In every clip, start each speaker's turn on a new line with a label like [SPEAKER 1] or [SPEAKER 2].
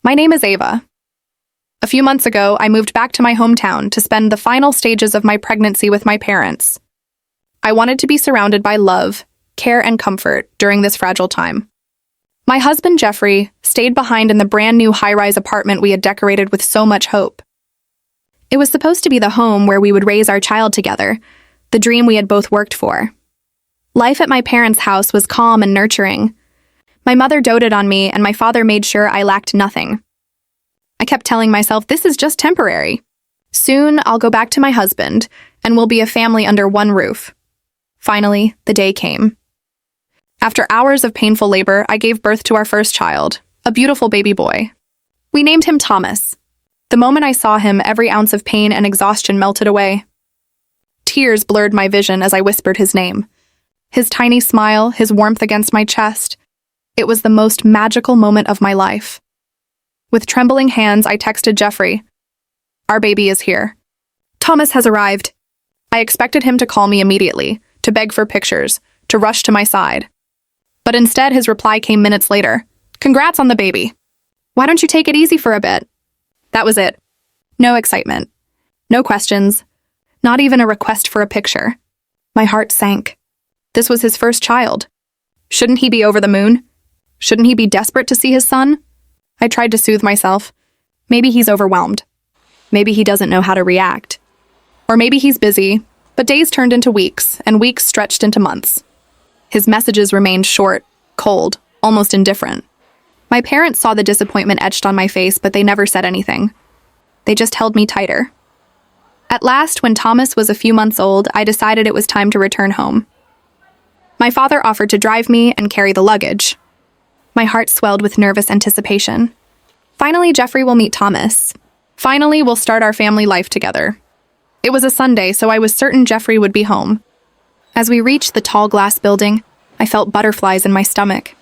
[SPEAKER 1] My name is Ava. A few months ago, I moved back to my hometown to spend the final stages of my pregnancy with my parents. I wanted to be surrounded by love, care, and comfort during this fragile time. My husband, Jeffrey, stayed behind in the brand new high-rise apartment we had decorated with so much hope. It was supposed to be the home where we would raise our child together, the dream we had both worked for. Life at my parents' house was calm and nurturing. My mother doted on me, and my father made sure I lacked nothing. I kept telling myself, this is just temporary. Soon, I'll go back to my husband, and we'll be a family under one roof. Finally, the day came. After hours of painful labor, I gave birth to our first child, a beautiful baby boy. We named him Thomas. The moment I saw him, every ounce of pain and exhaustion melted away. Tears blurred my vision as I whispered his name. His tiny smile, his warmth against my chest. It was the most magical moment of my life. With trembling hands, I texted Jeffrey. Our baby is here. Thomas has arrived. I expected him to call me immediately, to beg for pictures, to rush to my side. But instead, his reply came minutes later. Congrats on the baby. Why don't you take it easy for a bit? That was it. No excitement. No questions. Not even a request for a picture. My heart sank. This was his first child. Shouldn't he be over the moon? Shouldn't he be desperate to see his son? I tried to soothe myself. Maybe he's overwhelmed. Maybe he doesn't know how to react. Or maybe he's busy, but days turned into weeks, and weeks stretched into months. His messages remained short, cold, almost indifferent. My parents saw the disappointment etched on my face, but they never said anything. They just held me tighter. At last, when Thomas was a few months old, I decided it was time to return home. My father offered to drive me and carry the luggage. My heart swelled with nervous anticipation. Finally, Jeffrey will meet Thomas. Finally, we'll start our family life together. It was a Sunday, so I was certain Jeffrey would be home. As we reached the tall glass building, I felt butterflies in my stomach.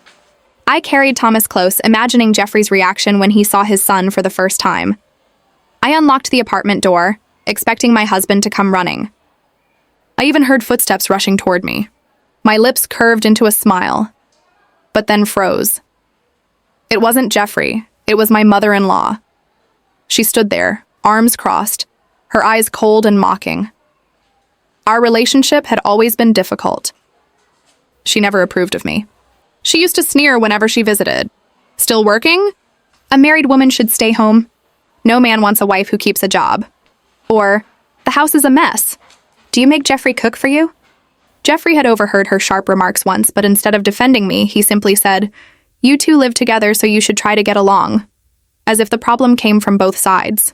[SPEAKER 1] I carried Thomas close, imagining Jeffrey's reaction when he saw his son for the first time. I unlocked the apartment door, expecting my husband to come running. I even heard footsteps rushing toward me. My lips curved into a smile, but then froze. It wasn't Jeffrey, it was my mother-in-law. She stood there, arms crossed, her eyes cold and mocking. Our relationship had always been difficult. She never approved of me. She used to sneer whenever she visited. Still working? A married woman should stay home. No man wants a wife who keeps a job. Or, the house is a mess. Do you make Jeffrey cook for you? Jeffrey had overheard her sharp remarks once, but instead of defending me, he simply said, "You two live together, so you should try to get along." As if the problem came from both sides.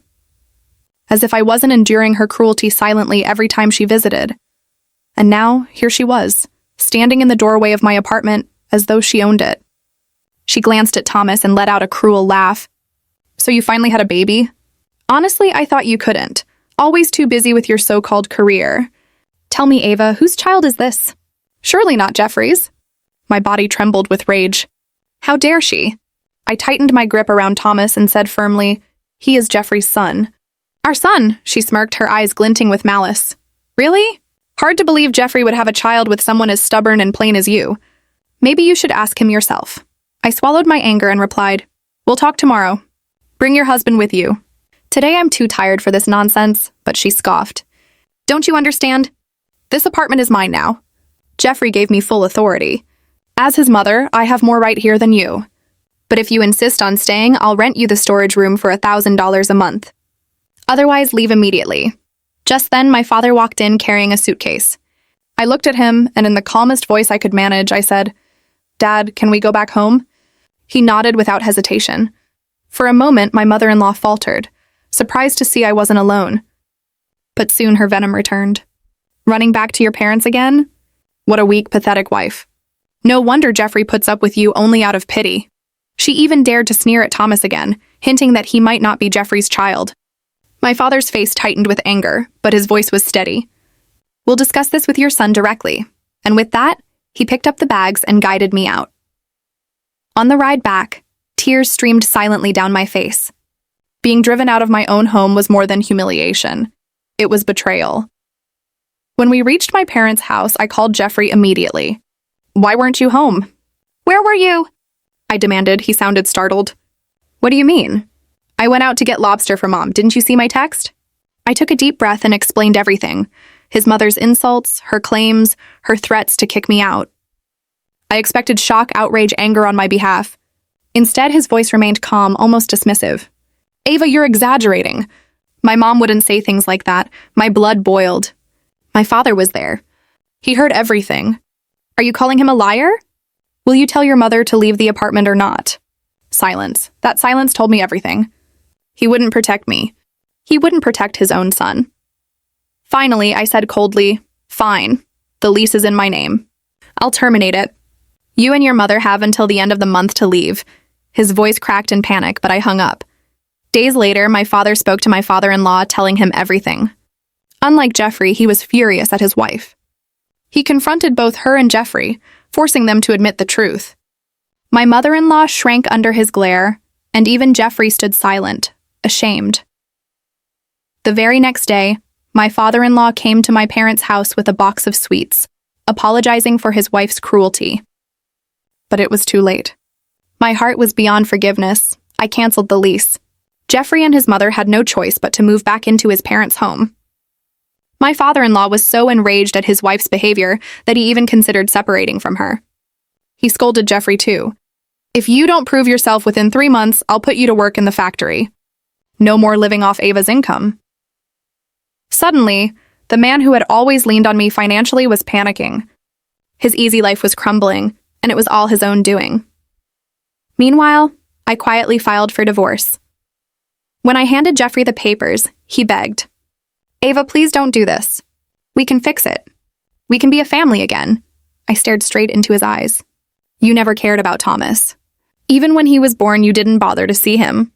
[SPEAKER 1] As if I wasn't enduring her cruelty silently every time she visited. And now, here she was, standing in the doorway of my apartment, as though she owned it. She glanced at Thomas and let out a cruel laugh. "So you finally had a baby? Honestly, I thought you couldn't. Always too busy with your so-called career. Tell me, Ava, whose child is this? Surely not Jeffrey's." My body trembled with rage. How dare she? I tightened my grip around Thomas and said firmly, "He is Jeffrey's son." "Our son," she smirked, her eyes glinting with malice. "Really? Hard to believe Jeffrey would have a child with someone as stubborn and plain as you. Maybe you should ask him yourself." I swallowed my anger and replied, "We'll talk tomorrow. Bring your husband with you. Today I'm too tired for this nonsense," but she scoffed. "Don't you understand? This apartment is mine now. Jeffrey gave me full authority. As his mother, I have more right here than you. But if you insist on staying, I'll rent you the storage room for $1,000 a month. Otherwise, leave immediately." Just then, my father walked in carrying a suitcase. I looked at him, and in the calmest voice I could manage, I said, "Dad, can we go back home?" He nodded without hesitation. For a moment, my mother-in-law faltered, surprised to see I wasn't alone. But soon her venom returned. "Running back to your parents again? What a weak, pathetic wife. No wonder Jeffrey puts up with you only out of pity." She even dared to sneer at Thomas again, hinting that he might not be Jeffrey's child. My father's face tightened with anger, but his voice was steady. "We'll discuss this with your son directly." And with that, he picked up the bags and guided me out. On the ride back, tears streamed silently down my face. Being driven out of my own home was more than humiliation. It was betrayal. When we reached my parents' house, I called Jeffrey immediately. "Why weren't you home?" "Where were you?" I demanded. He sounded startled. What do you mean? I went out to get lobster for Mom. Didn't you see my text? I took a deep breath and explained everything. His mother's insults, her claims, her threats to kick me out. I expected shock, outrage, anger on my behalf. Instead, his voice remained calm, almost dismissive. Ava, you're exaggerating. My mom wouldn't say things like that. My blood boiled. My father was there. He heard everything. Are you calling him a liar? Will you tell your mother to leave the apartment or not? Silence. That silence told me everything. He wouldn't protect me. He wouldn't protect his own son. Finally, I said coldly, fine. The lease is in my name. I'll terminate it. You and your mother have until the end of the month to leave. His voice cracked in panic, but I hung up. Days later, my father spoke to my father-in-law, telling him everything. Unlike Jeffrey, he was furious at his wife. He confronted both her and Jeffrey, forcing them to admit the truth. My mother-in-law shrank under his glare, and even Jeffrey stood silent, ashamed. The very next day, my father-in-law came to my parents' house with a box of sweets, apologizing for his wife's cruelty. But it was too late. My heart was beyond forgiveness. I canceled the lease. Jeffrey and his mother had no choice but to move back into his parents' home. My father-in-law was so enraged at his wife's behavior that he even considered separating from her. He scolded Jeffrey too. If you don't prove yourself within 3 months, I'll put you to work in the factory. No more living off Ava's income. Suddenly, the man who had always leaned on me financially was panicking. His easy life was crumbling, and it was all his own doing. Meanwhile, I quietly filed for divorce. When I handed Jeffrey the papers, he begged, Ava, please don't do this. We can fix it. We can be a family again. I stared straight into his eyes. You never cared about Thomas. Even when he was born, you didn't bother to see him.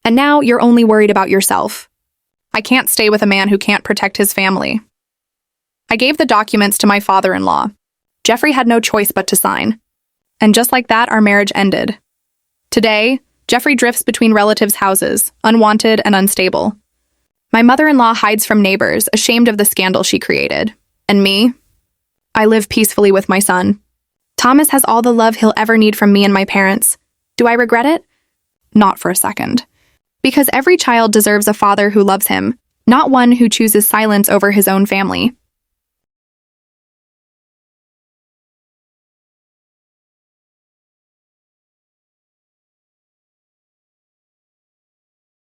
[SPEAKER 1] And now you're only worried about yourself. I can't stay with a man who can't protect his family. I gave the documents to my father-in-law. Jeffrey had no choice but to sign. And just like that, our marriage ended. Today, Jeffrey drifts between relatives' houses, unwanted and unstable. My mother-in-law hides from neighbors, ashamed of the scandal she created. And me? I live peacefully with my son. Thomas has all the love he'll ever need from me and my parents. Do I regret it? Not for a second. Because every child deserves a father who loves him, not one who chooses silence over his own family.